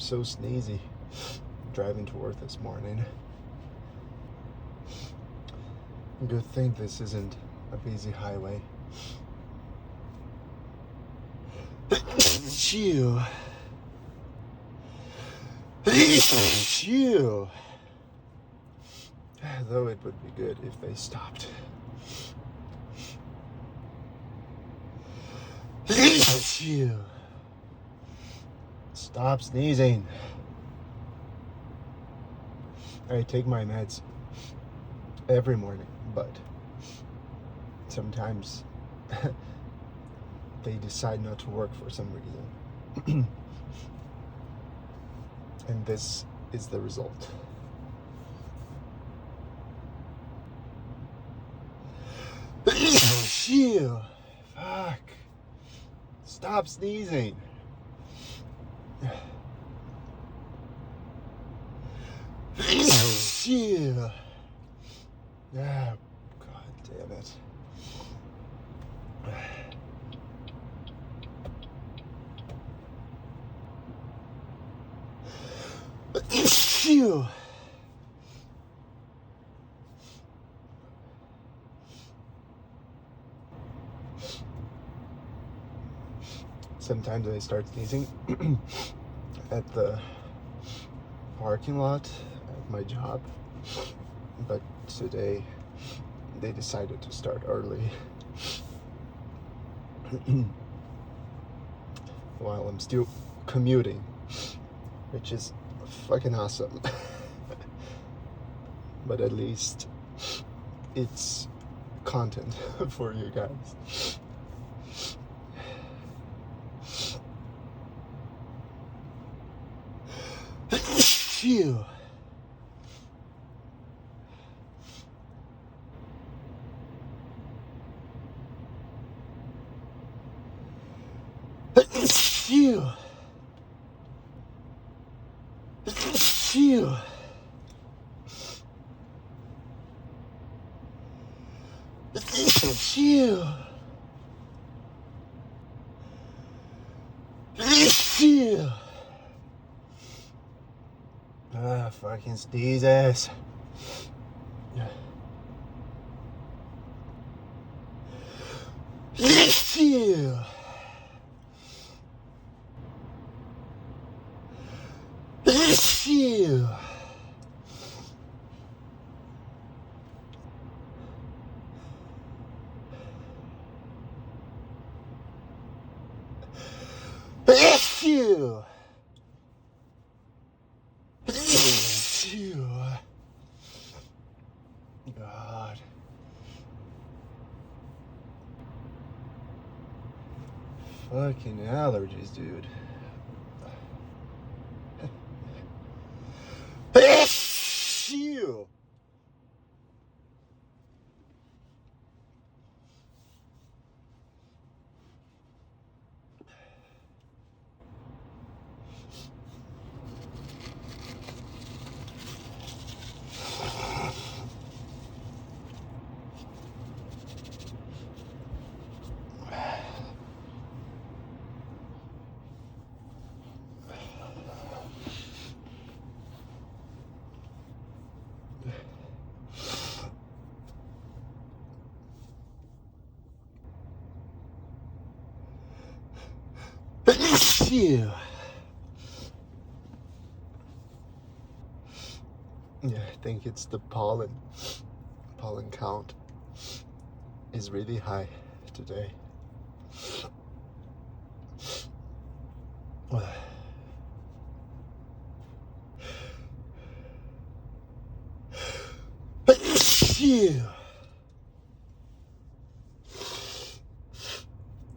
so sneezy driving to work this morning. Good thing this isn't a busy highway. Phew. Phew. Though it would be good if they stopped. Phew. Stop sneezing. I take my meds every morning, but sometimes they decide not to work for some reason. And this is the result. Phew. Fuck. Stop sneezing. Phew. Ah, God damn it. Phew. Sometimes I start sneezing at the parking lot at my job, but today they decided to start early while I'm still commuting, which is fucking awesome. But at least it's content for you guys. Phew. Phew. Phew. Phew. Phew. Ah, fucking sneezes. Phew. Phew. Phew. Phew. God. Fucking allergies, dude. Phew. Phew. Yeah, I think it's the pollen. Pollen count is really high today. Phew.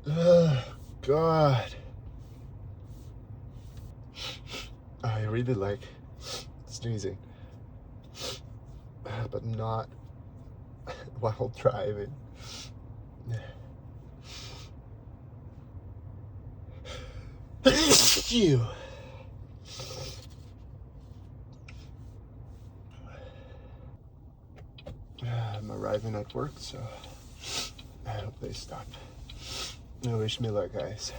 Oh, God. I really like sneezing, but not while driving. Phew. I'm arriving at work, so I hope they stop. Wish me luck, guys.